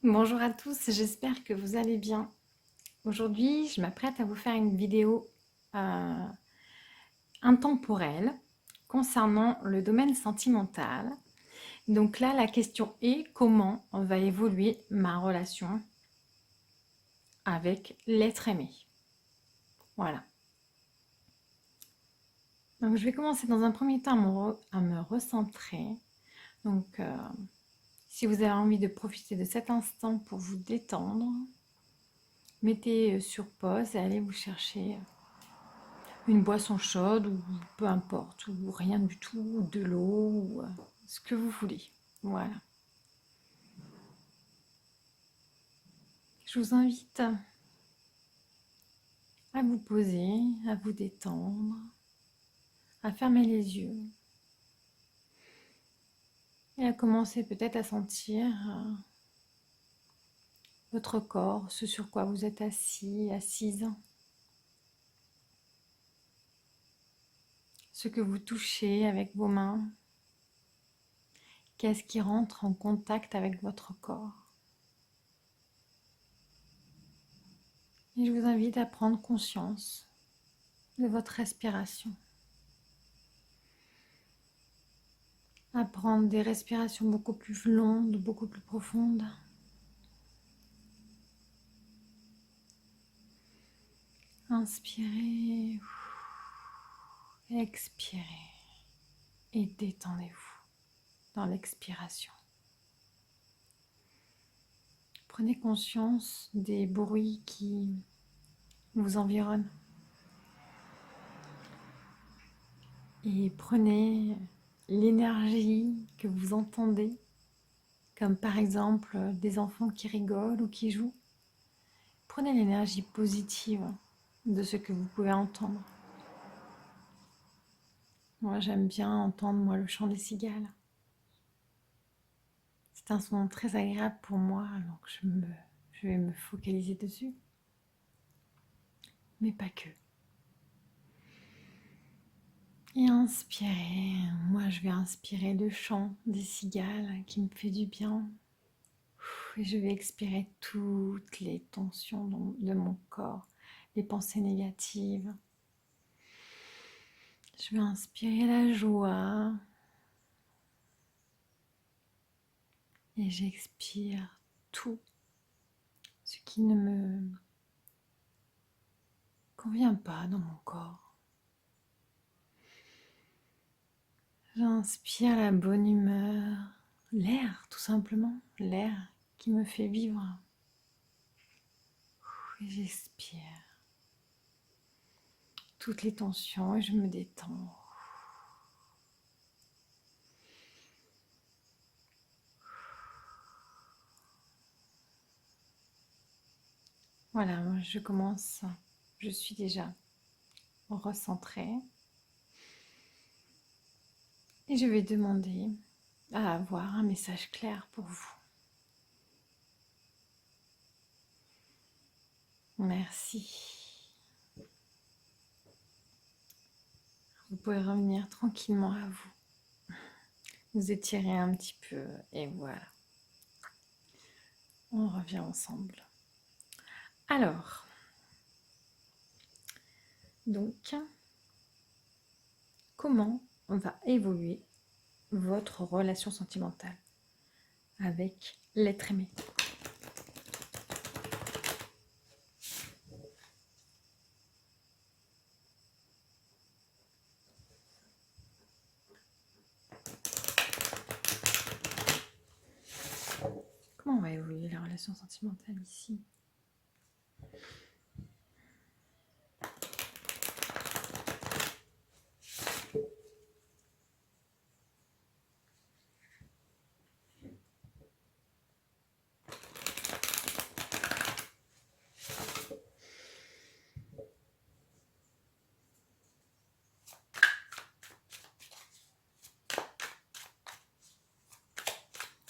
Bonjour à tous, j'espère que vous allez bien. Aujourd'hui, je m'apprête à vous faire une vidéo euh, intemporelle concernant le domaine sentimental. Donc là, la question est comment va évoluer ma relation avec l'être aimé. Voilà. Donc je vais commencer dans un premier temps à me recentrer. Donc si vous avez envie de profiter de cet instant pour vous détendre, mettez sur pause et allez vous chercher une boisson chaude ou peu importe, ou rien du tout, ou de l'eau, ou ce que vous voulez. Voilà. Je vous invite à vous poser, à vous détendre, à fermer les yeux et à commencer peut-être à sentir votre corps, ce sur quoi vous êtes assis, assise, ce que vous touchez avec vos mains, qu'est-ce qui rentre en contact avec votre corps. Et je vous invite à prendre conscience de votre respiration, à prendre des respirations beaucoup plus longues, beaucoup plus profondes. Inspirez, expirez et détendez-vous dans l'expiration. Prenez conscience des bruits qui vous environnent et prenez l'énergie que vous entendez, comme par exemple des enfants qui rigolent ou qui jouent. Prenez l'énergie positive de ce que vous pouvez entendre. Moi, j'aime bien entendre le chant des cigales. C'est un son très agréable pour moi, donc je vais me focaliser dessus. Mais pas que. Et inspirez. Moi, je vais inspirer le chant des cigales qui me fait du bien. Et je vais expirer toutes les tensions de mon corps, les pensées négatives. Je vais inspirer la joie. Et j'expire tout ce qui ne me convient pas dans mon corps. J'inspire la bonne humeur, l'air tout simplement, l'air qui me fait vivre. Et j'expire toutes les tensions et je me détends. Voilà, je commence, je suis déjà recentrée et je vais demander à avoir un message clair pour vous. Merci. Vous pouvez revenir tranquillement à vous. Vous étirez un petit peu et voilà. On revient ensemble. Alors, donc, comment va évoluer votre relation sentimentale avec l'être aimé? Comment va évoluer la relation sentimentale ici?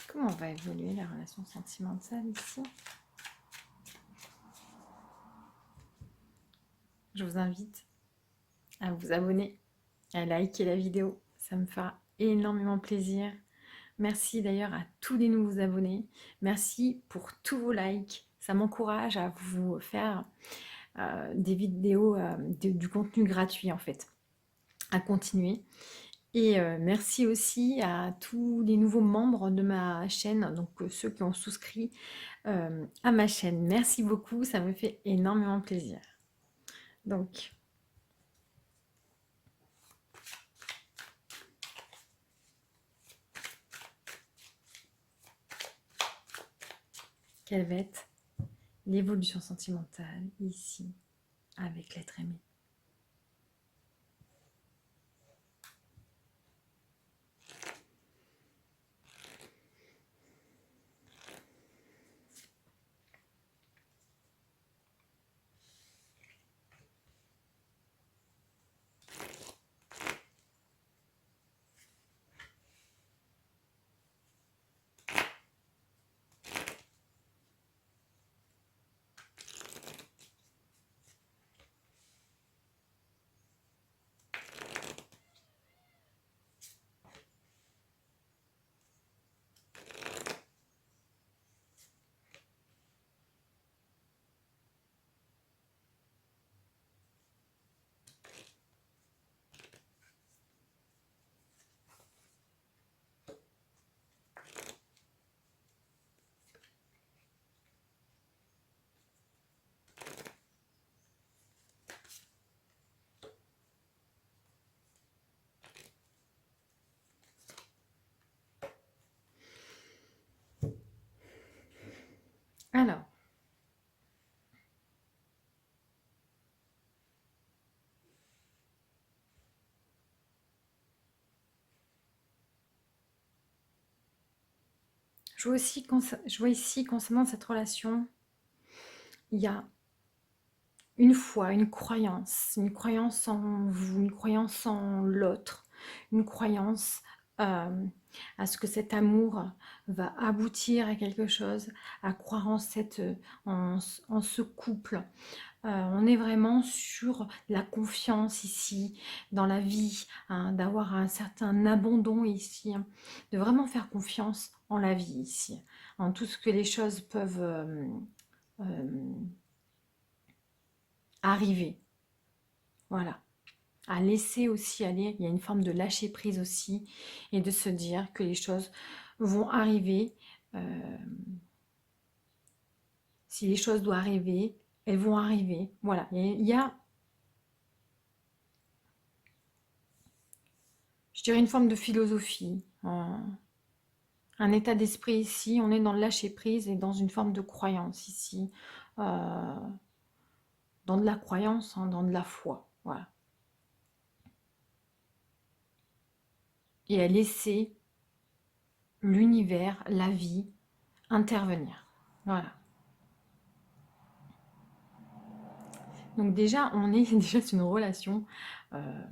Comment va évoluer la relation sentimentale ici? Je vous invite à vous abonner, à liker la vidéo. Ça me fera énormément plaisir Merci d'ailleurs à tous les nouveaux abonnés. Merci pour tous vos likes. Ça m'encourage à vous faire des vidéos, du contenu gratuit en fait, à continuer. Et merci aussi à tous les nouveaux membres de ma chaîne, donc ceux qui ont souscrit à ma chaîne. Merci beaucoup, ça me fait énormément plaisir. Donc, quelle va être l'évolution sentimentale ici avec l'être aimé? Alors, je vois ici concernant cette relation, il y a une foi, une croyance en vous, une croyance en l'autre, une croyance à ce que cet amour va aboutir à quelque chose, à croire en, en ce couple. On est vraiment sur la confiance ici, dans la vie, hein, d'avoir un certain abandon ici, hein, de vraiment faire confiance en la vie ici, en tout ce que les choses peuvent euh, arriver. Voilà. À laisser aussi aller, il y a une forme de lâcher prise aussi, et de se dire que les choses vont arriver. euh, si les choses doivent arriver, elles vont arriver. Voilà, il y a, je dirais, une forme de philosophie, un état d'esprit ici. On est dans le lâcher prise et dans une forme de croyance ici, euh, dans de la croyance, hein, dans de la foi. Voilà. Et à laisser l'univers, la vie, intervenir. Voilà. Donc déjà, on est déjà sur une relation, euh,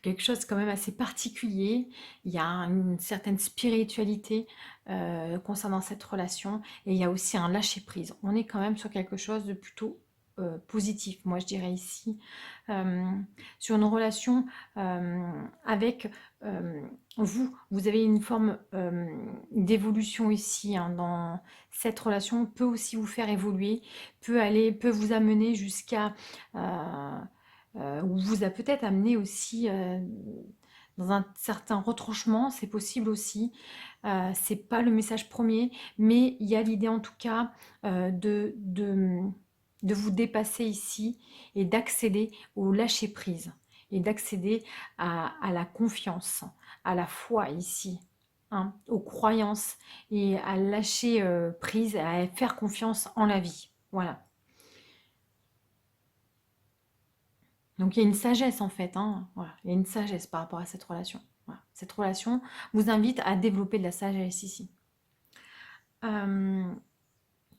quelque chose quand même assez particulier. Il y a une certaine spiritualité concernant cette relation, et il y a aussi un lâcher-prise. On est quand même sur quelque chose de plutôt positif, moi je dirais ici, euh, sur une relation avec vous. Vous avez une forme d'évolution ici, hein, dans cette relation, peut aussi vous faire évoluer, peut vous amener jusqu'à ou vous a peut-être amené aussi dans un certain retranchement, c'est possible aussi. C'est pas le message premier, mais il y a l'idée en tout cas de vous dépasser ici et d'accéder au lâcher prise et d'accéder à la confiance, à la foi ici, hein, aux croyances, et à lâcher prise, à faire confiance en la vie. Voilà. Donc il y a une sagesse en fait, hein, voilà. Il y a une sagesse par rapport à cette relation. Voilà. Cette relation vous invite à développer de la sagesse ici. Euh,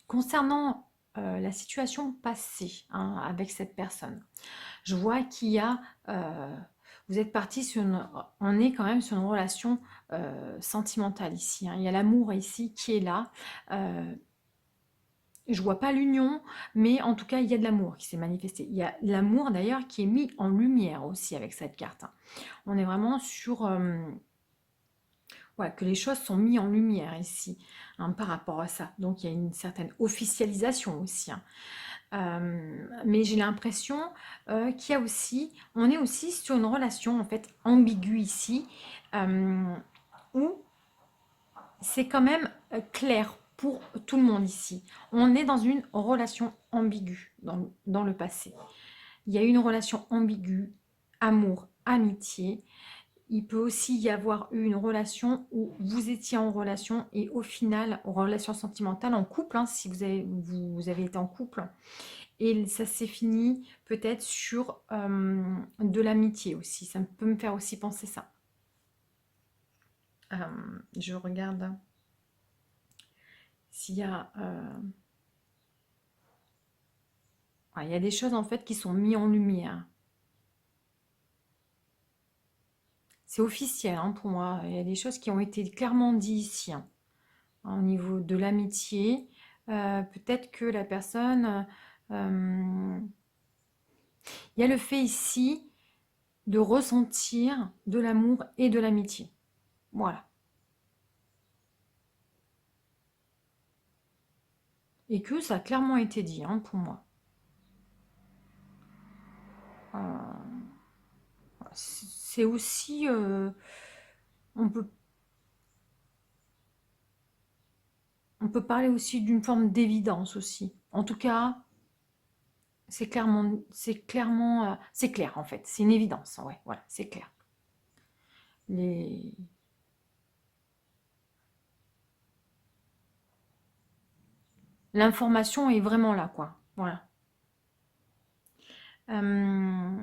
concernant la situation passée, hein, avec cette personne, je vois qu'il y a, vous êtes parti sur on est quand même sur une relation sentimentale ici, hein. Il y a l'amour ici qui est là. Je vois pas l'union, mais en tout cas, il y a de l'amour qui s'est manifesté. Il y a l'amour d'ailleurs qui est mis en lumière aussi avec cette carte, hein. On est vraiment sur ouais, que les choses sont mises en lumière ici, hein, par rapport à ça. Donc il y a une certaine officialisation aussi, hein. Mais j'ai l'impression qu'il y a aussi, on est aussi sur une relation en fait ambiguë ici, euh, où c'est quand même clair pour tout le monde ici. On est dans une relation ambiguë dans le passé. Il y a une relation ambiguë, amour, amitié. Il peut aussi y avoir eu une relation où vous étiez en relation et au final, en relation sentimentale, en couple, hein, si vous avez été en couple, et ça s'est fini peut-être sur de l'amitié aussi. Ça peut me faire aussi penser ça. Euh, je regarde s'il y a... ouais, il y a des choses en fait qui sont mises en lumière. C'est officiel, hein, pour moi. Il y a des choses qui ont été clairement dites ici, hein, au niveau de l'amitié. Peut-être que la personne... il y a le fait ici de ressentir de l'amour et de l'amitié. Voilà. Et que ça a clairement été dit, hein, pour moi. Euh, c'est aussi... on peut, on peut parler aussi d'une forme d'évidence aussi. En tout cas, c'est clair en fait. C'est une évidence, ouais, voilà, c'est clair. Les... L'information est vraiment là, quoi. Voilà. Euh,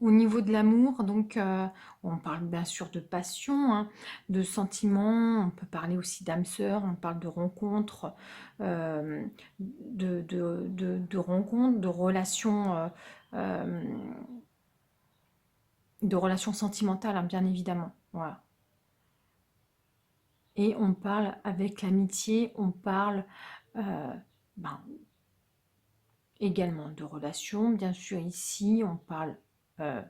Au niveau de l'amour, donc on parle bien sûr de passion, hein, de sentiments, on peut parler aussi d'âme sœur, on parle de rencontres, euh, de rencontres, euh, de relations sentimentales, hein, bien évidemment. Voilà. Et on parle avec l'amitié, on parle euh, ben, également de relations, bien sûr ici, on parle euh,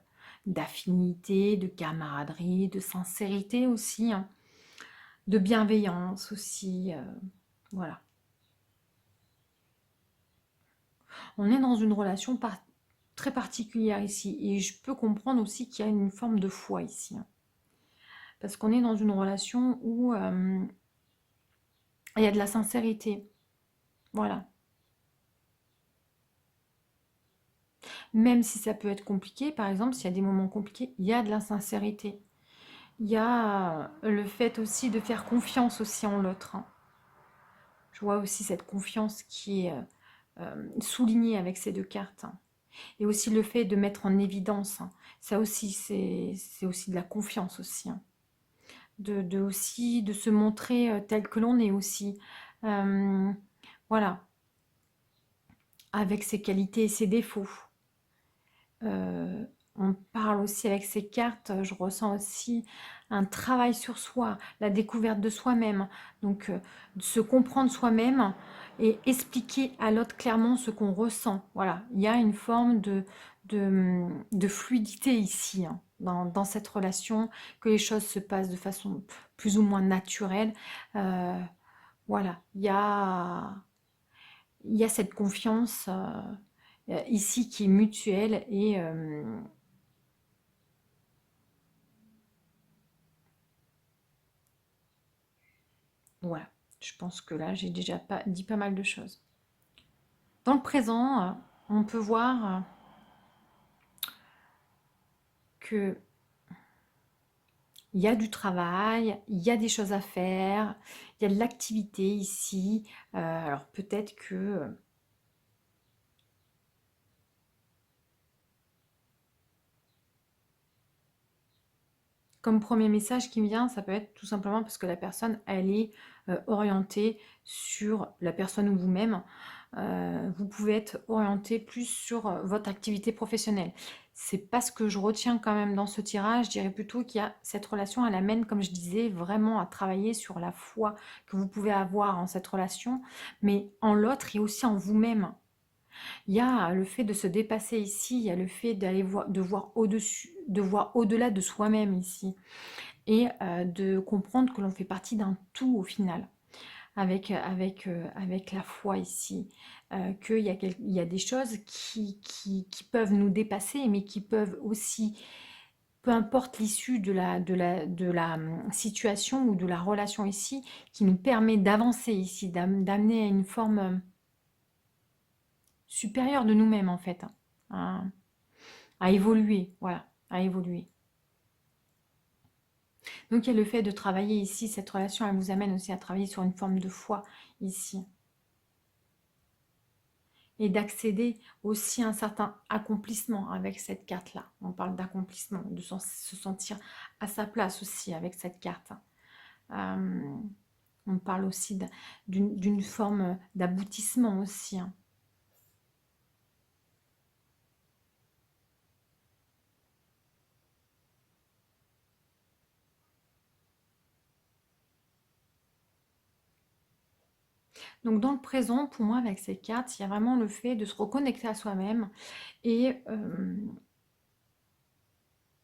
d'affinité, de camaraderie, de sincérité aussi, hein, de bienveillance aussi, voilà. On est dans une relation très particulière ici, et je peux comprendre aussi qu'il y a une forme de foi ici, hein, parce qu'on est dans une relation où il y a de la sincérité, voilà. Même si ça peut être compliqué, par exemple, s'il y a des moments compliqués, il y a de la sincérité. Il y a le fait aussi de faire confiance aussi en l'autre, hein. Je vois aussi cette confiance qui est soulignée avec ces deux cartes, hein. Et aussi le fait de mettre en évidence, hein. Ça aussi, c'est aussi de la confiance aussi, hein. Aussi de se montrer tel que l'on est aussi. Euh, voilà, avec ses qualités et ses défauts. Euh, on parle aussi avec ces cartes, je ressens aussi un travail sur soi, la découverte de soi-même. Donc, de se comprendre soi-même et expliquer à l'autre clairement ce qu'on ressent. Voilà, il y a une forme de fluidité ici, hein, dans cette relation, que les choses se passent de façon plus ou moins naturelle. Euh, voilà, il y a cette confiance ici qui est mutuelle et voilà, je pense que là, j'ai déjà dit pas mal de choses. Dans le présent, on peut voir que il y a du travail, il y a des choses à faire, il y a de l'activité ici. Alors peut-être que, comme premier message qui me vient, ça peut être tout simplement parce que la personne, elle est orientée sur la personne ou vous-même. Vous pouvez être orienté plus sur votre activité professionnelle. C'est pas ce que je retiens quand même dans ce tirage. Je dirais plutôt qu'il y a cette relation, elle amène, comme je disais, vraiment à travailler sur la foi que vous pouvez avoir en cette relation, mais en l'autre et aussi en vous-même. Il y a le fait de se dépasser ici, il y a le fait d'aller voir, de voir au-dessus, de voir au-delà de soi-même ici, et de comprendre que l'on fait partie d'un tout au final, avec la foi ici, qu'il y a, il y a des choses qui peuvent nous dépasser, mais qui peuvent aussi, peu importe l'issue de la situation ou de la relation ici, qui nous permet d'avancer ici, d'amener à une forme supérieure de nous-mêmes en fait, hein, à évoluer, voilà, à évoluer. Donc il y a le fait de travailler ici, cette relation, elle vous amène aussi à travailler sur une forme de foi ici. Et d'accéder aussi à un certain accomplissement avec cette carte-là. On parle d'accomplissement, de se sentir à sa place aussi avec cette carte. On parle aussi d'une forme d'aboutissement aussi, hein. Donc dans le présent, pour moi, avec ces cartes, il y a vraiment le fait de se reconnecter à soi-même et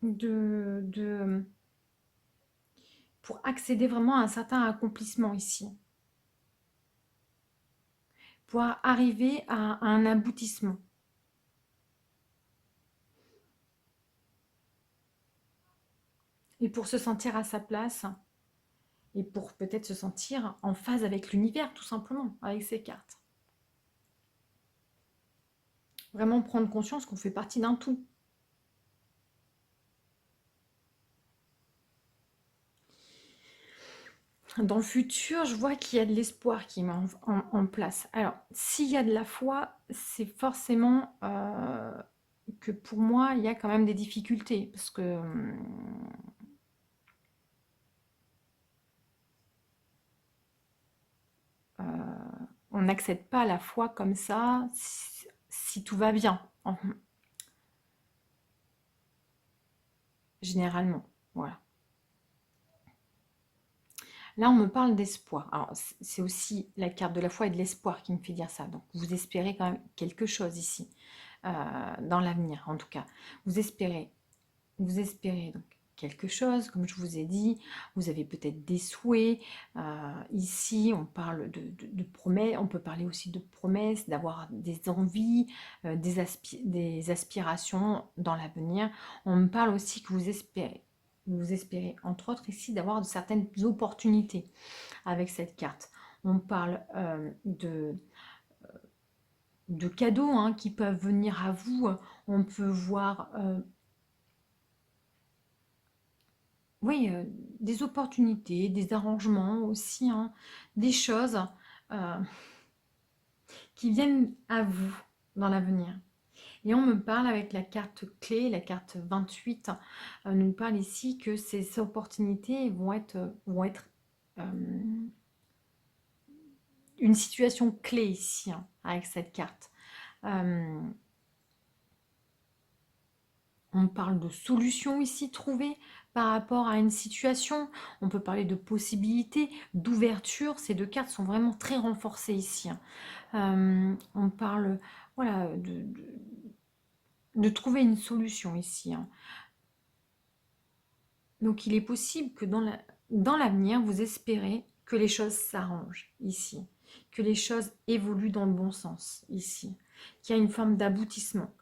de pour accéder vraiment à un certain accomplissement ici. Pour arriver à un aboutissement. Et pour se sentir à sa place, et pour peut-être se sentir en phase avec l'univers, tout simplement, avec ces cartes. Vraiment prendre conscience qu'on fait partie d'un tout. Dans le futur, je vois qu'il y a de l'espoir qui est en place. Alors, s'il y a de la foi, c'est forcément que pour moi, il y a quand même des difficultés. Parce que on n'accède pas à la foi comme ça si tout va bien, généralement. Voilà. Là, on me parle d'espoir. Alors, c'est aussi la carte de la foi et de l'espoir qui me fait dire ça. Donc, vous espérez quand même quelque chose ici, dans l'avenir, en tout cas. Vous espérez donc quelque chose, comme je vous ai dit. Vous avez peut-être des souhaits. Ici, on parle de promesses. On peut parler aussi de promesses, d'avoir des envies, des aspirations dans l'avenir. On me parle aussi que vous espérez. Vous espérez, entre autres ici, d'avoir de certaines opportunités avec cette carte. On parle de cadeaux, hein, qui peuvent venir à vous. On peut voir, oui, des opportunités, des arrangements aussi, hein, des choses euh, qui viennent à vous dans l'avenir. Et on me parle avec la carte clé, la carte 28, nous parle ici que ces opportunités vont être euh, une situation clé ici, hein, avec cette carte. Euh, on parle de solutions ici trouvées par rapport à une situation. On peut parler de possibilités, d'ouverture. Ces deux cartes sont vraiment très renforcées ici, hein. On parle, voilà, de trouver une solution ici, hein. Donc il est possible que dans l'avenir, vous espérez que les choses s'arrangent ici, que les choses évoluent dans le bon sens ici, qu'il y a une forme d'aboutissement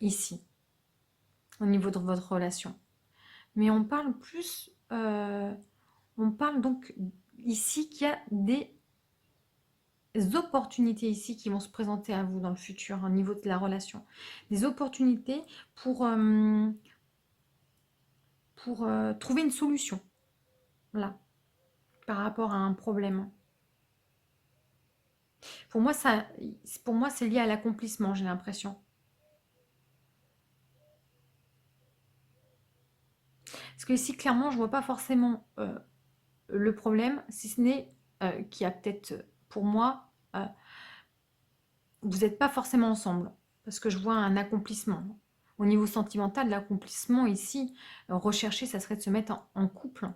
ici, au niveau de votre relation. Mais on parle plus, on parle donc ici qu'il y a des opportunités ici qui vont se présenter à vous dans le futur, au niveau de la relation. Des opportunités pour trouver une solution, là, par rapport à un problème. Pour moi, c'est lié à l'accomplissement, j'ai l'impression. Parce que ici, clairement, je vois pas forcément le problème, si ce n'est qu'il y a peut-être, pour moi, vous n'êtes pas forcément ensemble. Parce que je vois un accomplissement. Au niveau sentimental, l'accomplissement ici, recherché, ça serait de se mettre en couple.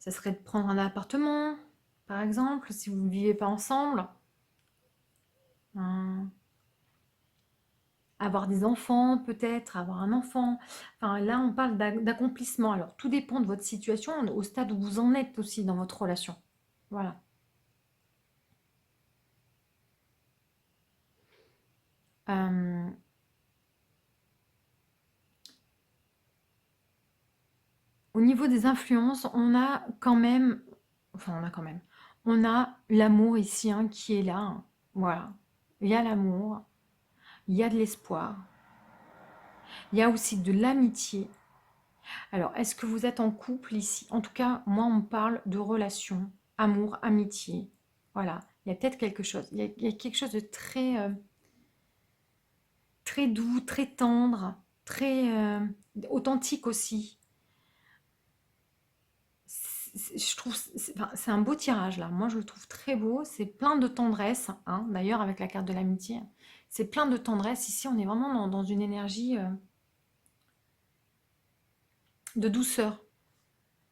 Ça serait de prendre un appartement, par exemple, si vous ne vivez pas ensemble. Hein, avoir des enfants, peut-être, avoir un enfant. Enfin, là, on parle d'accomplissement. Alors, tout dépend de votre situation, au stade où vous en êtes aussi dans votre relation. Voilà. Euh, Au niveau des influences, on a quand même, enfin on a quand même, on a l'amour ici hein, qui est là. Hein. Voilà. Il y a l'amour, il y a de l'espoir, il y a aussi de l'amitié. Alors, est-ce que vous êtes en couple ici? En tout cas, moi, on me parle de relation, amour, amitié. Voilà. Il y a peut-être quelque chose. Il y a quelque chose de très, très doux, très tendre, très authentique aussi. Je trouve, enfin, c'est un beau tirage là. Moi, je le trouve très beau. C'est plein de tendresse. Hein. D'ailleurs, avec la carte de l'amitié, c'est plein de tendresse. Ici, on est vraiment dans une énergie de douceur,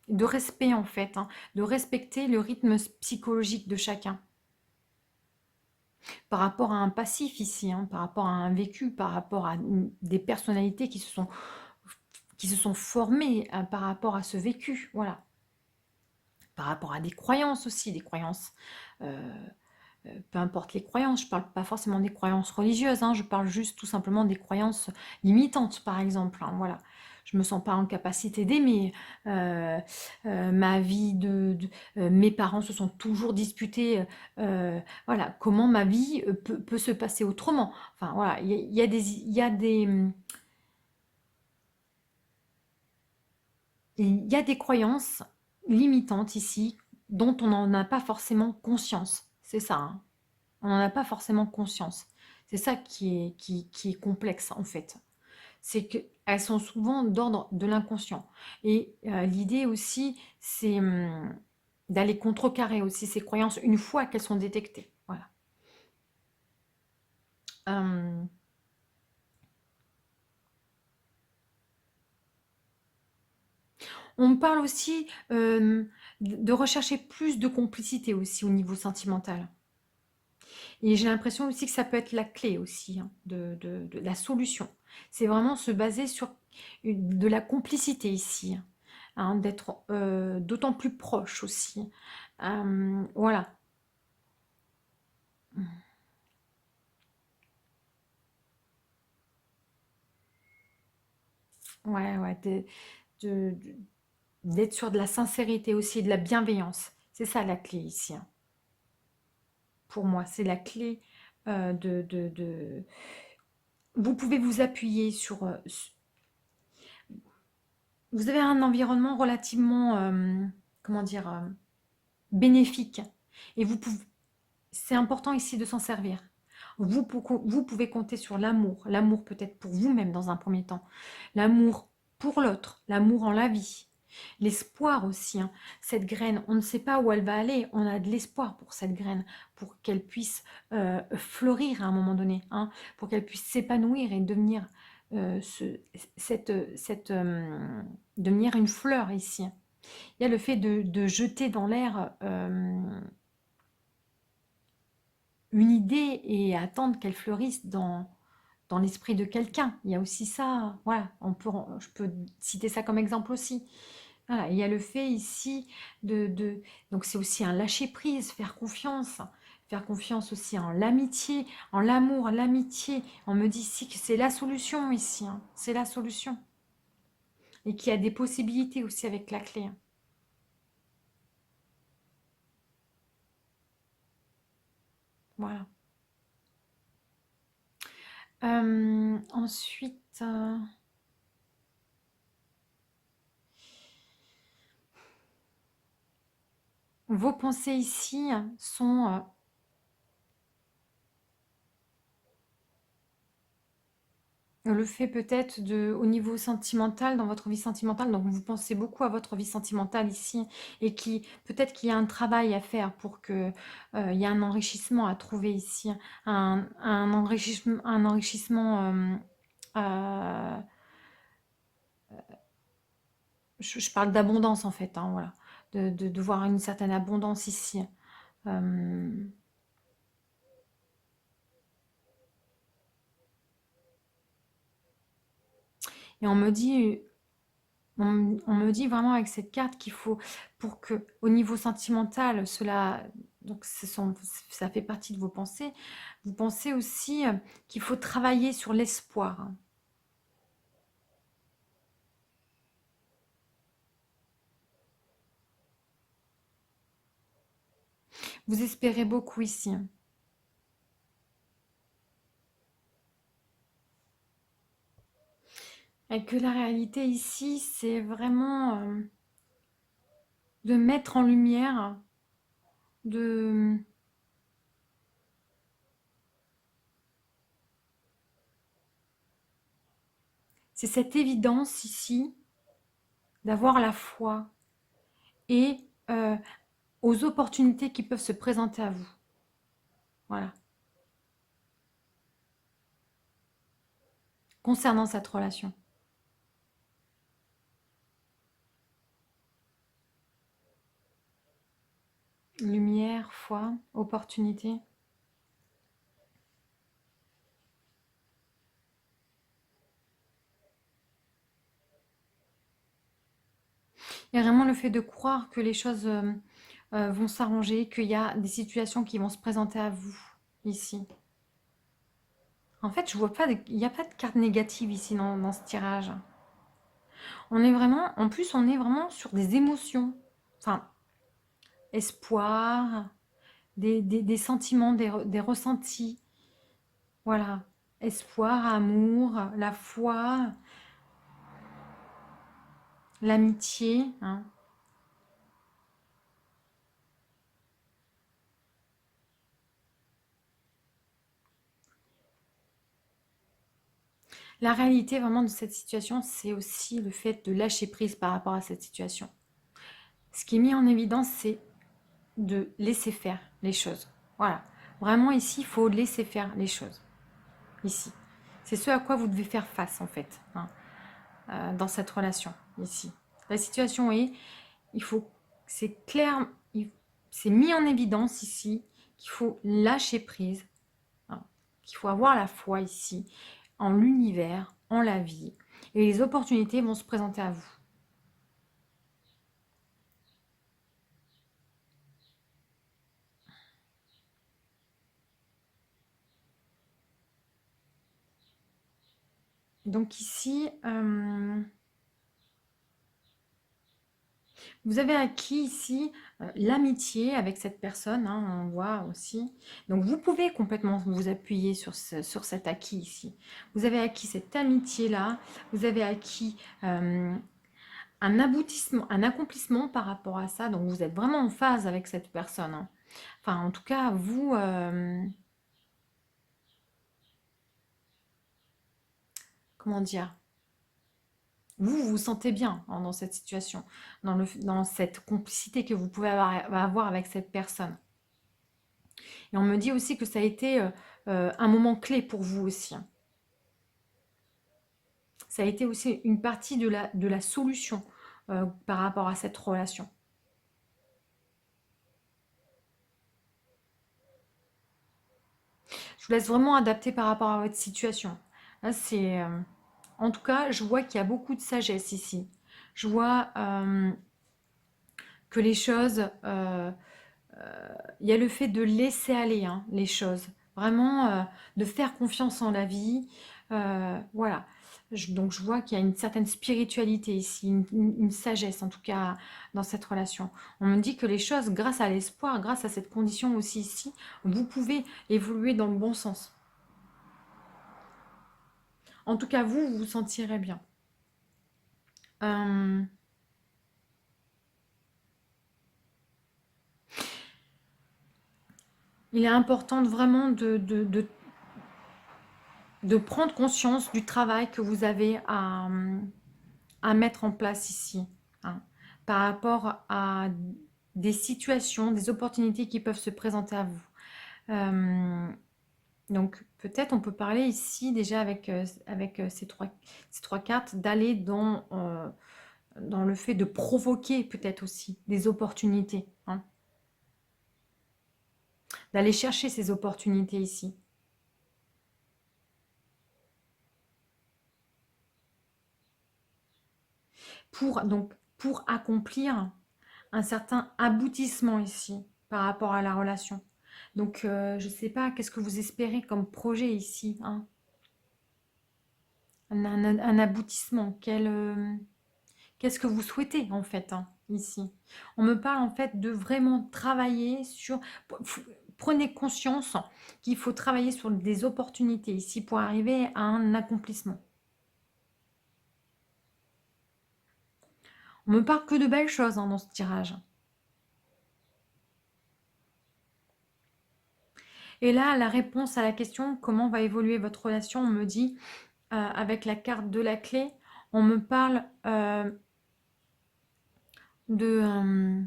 de respect en fait, hein, de respecter le rythme psychologique de chacun. Par rapport à un passif ici, hein, par rapport à un vécu, par rapport à des personnalités qui se sont formées par rapport à ce vécu. Voilà. Par rapport à des croyances aussi, des croyances. euh, Peu importe les croyances, je ne parle pas forcément des croyances religieuses, hein, je parle juste tout simplement des croyances limitantes, par exemple. Hein, voilà. Je ne me sens pas en capacité d'aimer. Ma vie mes parents se sont toujours disputés. Voilà, comment ma vie peut se passer autrement. Enfin, voilà, il y a des croyances limitantes ici dont on n'en a pas forcément conscience. C'est ça. Hein. On n'en a pas forcément conscience. C'est ça qui est complexe en fait. C'est qu'elles sont souvent d'ordre de l'inconscient. Et l'idée aussi, c'est d'aller contrecarrer aussi ces croyances une fois qu'elles sont détectées. Voilà. Euh, on me parle aussi de rechercher plus de complicité aussi au niveau sentimental. Et j'ai l'impression aussi que ça peut être la clé aussi hein, de la solution. C'est vraiment se baser sur de la complicité ici, hein, d'être d'autant plus proche aussi. Voilà. Ouais, ouais, de- de- d'être sur de la sincérité aussi, de la bienveillance. C'est ça la clé ici, hein. Pour moi, c'est la clé Vous pouvez vous appuyer sur... vous avez un environnement relativement, comment dire, bénéfique. Et c'est important ici de s'en servir. Vous pouvez compter sur l'amour. L'amour peut-être pour vous-même dans un premier temps. L'amour pour l'autre. L'amour en la vie. L'espoir aussi. Hein. Cette graine, on ne sait pas où elle va aller. On a de l'espoir pour cette graine, pour qu'elle puisse fleurir à un moment donné, hein, pour qu'elle puisse s'épanouir et devenir, devenir une fleur ici. Il y a le fait de jeter dans l'air une idée et attendre qu'elle fleurisse dans l'esprit de quelqu'un. Il y a aussi ça, voilà, je peux citer ça comme exemple aussi. Voilà, il y a le fait ici donc c'est aussi un lâcher-prise, faire confiance aussi en l'amitié, en l'amour, l'amitié. On me dit ici que c'est la solution ici, hein, c'est la solution. Et qu'il y a des possibilités aussi avec la clé. Hein. Voilà. Ensuite, vos pensées ici sont le fait peut-être au niveau sentimental, dans votre vie sentimentale, donc vous pensez beaucoup à votre vie sentimentale ici, et peut-être qu'il y a un travail à faire pour que il y a un enrichissement à trouver ici, un enrichissement. Euh, je parle d'abondance en fait, hein, voilà, de voir une certaine abondance ici. Euh, et on me dit vraiment avec cette carte qu'il faut, pour que au niveau sentimental, cela, donc ça fait partie de vos pensées, vous pensez aussi qu'il faut travailler sur l'espoir. Vous espérez beaucoup ici. Et que la réalité ici, c'est vraiment de mettre en lumière, de... C'est cette évidence ici d'avoir la foi et euh, aux opportunités qui peuvent se présenter à vous. Voilà. Concernant cette relation. Lumière, foi, opportunité. Il y a vraiment le fait de croire que les choses vont s'arranger, qu'il y a des situations qui vont se présenter à vous ici. En fait, je vois pas il n'y a pas de carte négative ici dans ce tirage. On est vraiment, en plus, on est vraiment sur des émotions. Enfin, espoir, des sentiments, des ressentis. Voilà. Espoir, amour, la foi, l'amitié, hein. La réalité vraiment de cette situation, c'est aussi le fait de lâcher prise par rapport à cette situation. Ce qui est mis en évidence, c'est de laisser faire les choses. Voilà. Vraiment ici, il faut laisser faire les choses. Ici. C'est ce à quoi vous devez faire face en fait, hein, dans cette relation ici. La situation est, il faut, c'est clair, c'est mis en évidence ici qu'il faut lâcher prise, hein, qu'il faut avoir la foi ici, en l'univers, en la vie, et les opportunités vont se présenter à vous. Donc ici, vous avez acquis ici l'amitié avec cette personne, hein, on voit aussi. Donc vous pouvez complètement vous appuyer sur cet acquis ici. Vous avez acquis cette amitié-là, vous avez acquis un aboutissement, un accomplissement par rapport à ça. Donc vous êtes vraiment en phase avec cette personne, hein. Enfin, en tout cas, vous, comment dire, vous vous sentez bien hein, dans cette situation, dans cette complicité que vous pouvez avoir avec cette personne. Et on me dit aussi que ça a été un moment clé pour vous aussi, hein. Ça a été aussi une partie de la solution par rapport à cette relation. Je vous laisse vraiment adapter par rapport à votre situation. Là, en tout cas, je vois qu'il y a beaucoup de sagesse ici. Je vois que les choses, il y a le fait de laisser aller hein, les choses, vraiment de faire confiance en la vie. Voilà. Donc je vois qu'il y a une certaine spiritualité ici, une sagesse en tout cas dans cette relation. On me dit que les choses, grâce à l'espoir, grâce à cette condition aussi ici, vous pouvez évoluer dans le bon sens. En tout cas, vous vous sentirez bien. Euh, il est important vraiment de prendre conscience du travail que vous avez à mettre en place ici, hein, par rapport à des situations, des opportunités qui peuvent se présenter à vous. Euh, donc peut-être on peut parler ici déjà avec ces trois cartes d'aller dans le fait de provoquer peut-être aussi des opportunités, hein, d'aller chercher ces opportunités ici. Donc, pour accomplir un certain aboutissement ici par rapport à la relation. Donc, je ne sais pas, qu'est-ce que vous espérez comme projet ici, hein? Un aboutissement. Qu'est-ce que vous souhaitez en fait, hein, ici? On me parle en fait de vraiment travailler sur... Prenez conscience qu'il faut travailler sur des opportunités ici pour arriver à un accomplissement. On me parle que de belles choses, hein, dans ce tirage. Et là, la réponse à la question comment va évoluer votre relation, on me dit, avec la carte de la clé, on me parle de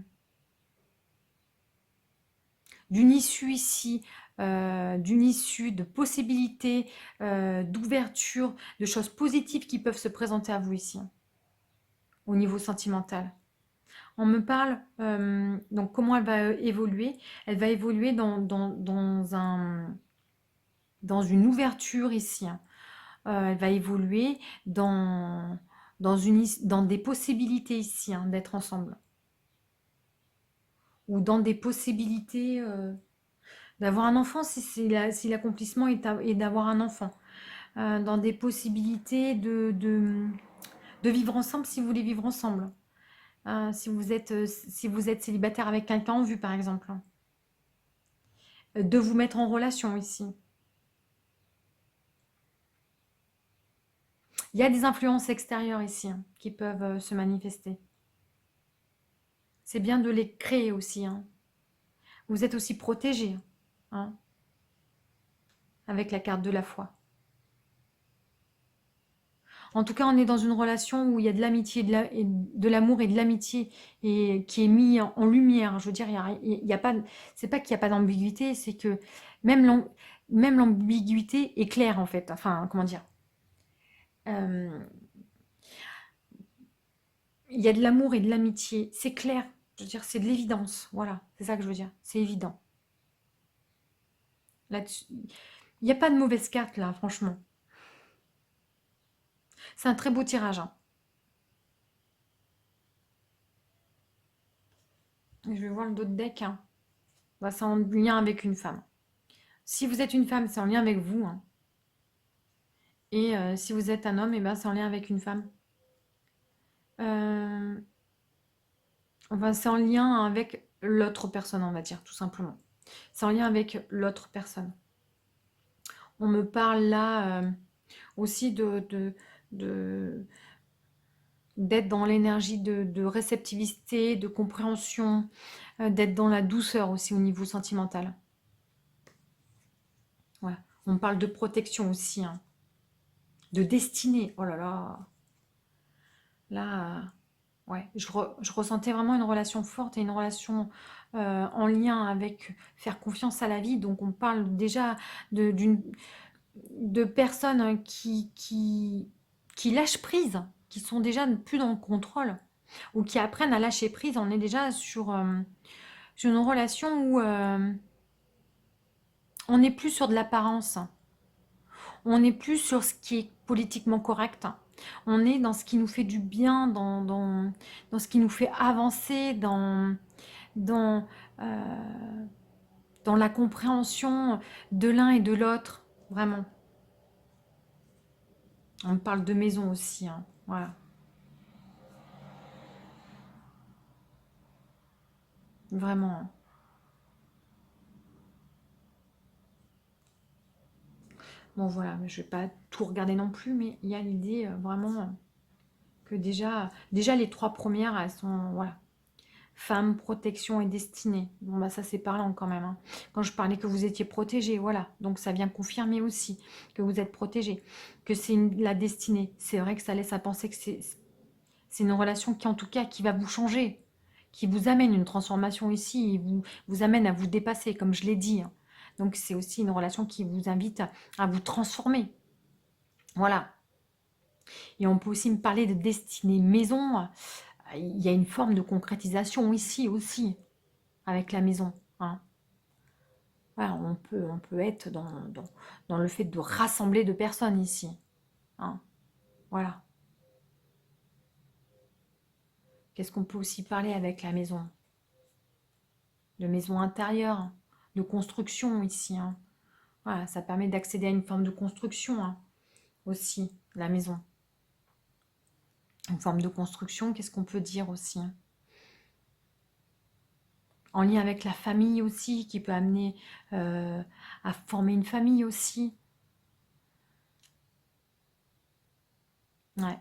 d'une issue ici, d'une issue, de possibilités, d'ouverture, de choses positives qui peuvent se présenter à vous ici, au niveau sentimental. On me parle, donc comment elle va évoluer? Elle va évoluer dans une ouverture ici, hein. Elle va évoluer dans des possibilités ici, hein, d'être ensemble. Ou dans des possibilités d'avoir un enfant si l'accomplissement est d'avoir un enfant. Dans des possibilités de vivre ensemble si vous voulez vivre ensemble. Si vous êtes célibataire avec quelqu'un en vue, par exemple. De vous mettre en relation ici. Il y a des influences extérieures ici, hein, qui peuvent se manifester. C'est bien de les créer aussi, hein. Vous êtes aussi protégé, hein, avec la carte de la foi. En tout cas, on est dans une relation où il y a de l'amitié, de l'amour et de l'amitié et qui est mis en lumière. Je veux dire, il y a pas, c'est pas qu'il n'y a pas d'ambiguïté, c'est que même même l'ambiguïté est claire en fait. Enfin, comment dire? Euh, il y a de l'amour et de l'amitié, c'est clair. Je veux dire, c'est de l'évidence. Voilà, c'est ça que je veux dire. C'est évident. Là-dessus, il n'y a pas de mauvaise carte là, franchement. C'est un très beau tirage, hein. Je vais voir le dos de deck, hein. Bah, c'est en lien avec une femme. Si vous êtes une femme, c'est en lien avec vous, hein. Et si vous êtes un homme, et ben, c'est en lien avec une femme. Euh, enfin, c'est en lien avec l'autre personne, on va dire, tout simplement. C'est en lien avec l'autre personne. On me parle là aussi de- d'être dans l'énergie de réceptivité, de compréhension, d'être dans la douceur aussi au niveau sentimental. Ouais. On parle de protection aussi, hein. De destinée. Oh là là. Là, ouais, je ressentais vraiment une relation forte et une relation en lien avec faire confiance à la vie. Donc on parle déjà de personnes qui lâchent prise, qui sont déjà plus dans le contrôle ou qui apprennent à lâcher prise. On est déjà sur une relation où on n'est plus sur de l'apparence. On n'est plus sur ce qui est politiquement correct. On est dans ce qui nous fait du bien, dans ce qui nous fait avancer, dans, euh, dans la compréhension de l'un et de l'autre. Vraiment. On parle de maison aussi, hein. Voilà. Vraiment. Bon, voilà, mais je vais pas tout regarder non plus, mais il y a l'idée vraiment que déjà les trois premières, elles sont, voilà, femme, protection et destinée. Bon, bah ça c'est parlant quand même, hein. Quand je parlais que vous étiez protégé, voilà. Donc ça vient confirmer aussi que vous êtes protégé, que c'est la destinée. C'est vrai que ça laisse à penser que c'est une relation qui en tout cas qui va vous changer, qui vous amène une transformation ici, et vous amène à vous dépasser, comme je l'ai dit, hein. Donc c'est aussi une relation qui vous invite à vous transformer. Voilà. Et on peut aussi me parler de destinée maison. Il y a une forme de concrétisation ici aussi, avec la maison, hein. Voilà, on peut être dans le fait de rassembler deux personnes ici, hein. Voilà. Qu'est-ce qu'on peut aussi parler avec la maison? De maison intérieure, de construction ici, hein. Voilà, ça permet d'accéder à une forme de construction, hein, aussi, la maison. Une forme de construction, qu'est-ce qu'on peut dire aussi, hein? En lien avec la famille aussi, qui peut amener à former une famille aussi. Ouais.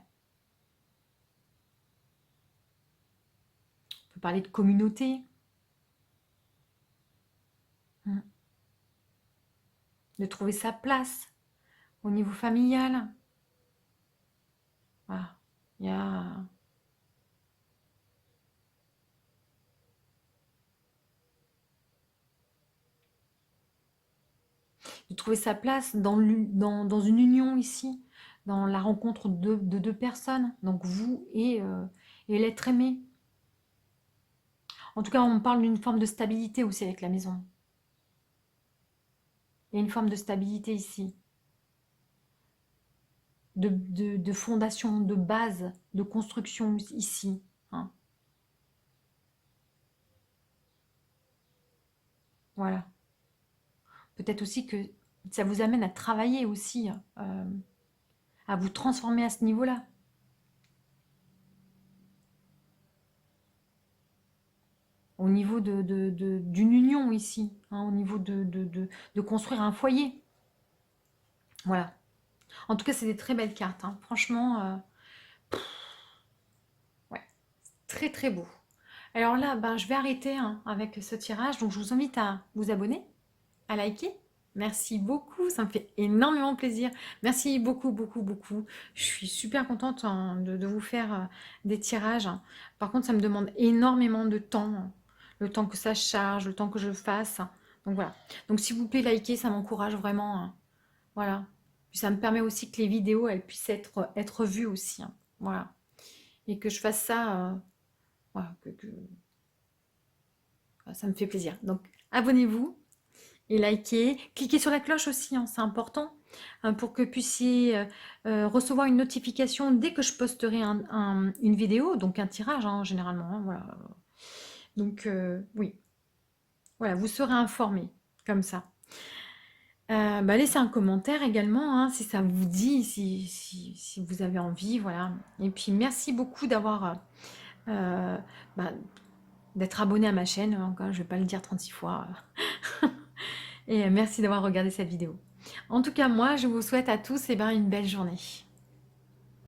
On peut parler de communauté, hein, de trouver sa place au niveau familial. Voilà. Il y a... De trouver sa place dans une union ici, dans la rencontre de deux personnes, donc vous et l'être aimé. En tout cas, on parle d'une forme de stabilité aussi avec la maison. Il y a une forme de stabilité ici, de fondation, de base, de construction ici, hein. Voilà. Peut-être aussi que ça vous amène à travailler aussi, à vous transformer à ce niveau-là. Au niveau d'une union ici, hein, au niveau de construire un foyer. Voilà. En tout cas, c'est des très belles cartes, hein. Franchement, ouais, très très beau. Alors là, ben, je vais arrêter, hein, avec ce tirage. Donc, je vous invite à vous abonner, à liker. Merci beaucoup, ça me fait énormément plaisir. Merci beaucoup, beaucoup, beaucoup. Je suis super contente, hein, de vous faire des tirages, hein. Par contre, ça me demande énormément de temps, hein. Le temps que ça charge, le temps que je fasse. Donc voilà. Donc s'il vous plaît, likez, ça m'encourage vraiment, hein. Voilà. Puis ça me permet aussi que les vidéos, elles puissent être vues aussi, hein. Voilà. Et que je fasse ça, voilà, ça me fait plaisir. Donc abonnez-vous et likez. Cliquez sur la cloche aussi, hein, c'est important, hein, pour que vous puissiez recevoir une notification dès que je posterai une vidéo, donc un tirage, hein, généralement, hein, voilà. Donc oui, voilà, vous serez informés comme ça. Bah, laissez un commentaire également, hein, si ça vous dit, si vous avez envie, voilà. Et puis merci beaucoup euh, bah, d'être abonné à ma chaîne, encore, je ne vais pas le dire 36 fois. Et merci d'avoir regardé cette vidéo. En tout cas, moi, je vous souhaite à tous, eh ben, une belle journée.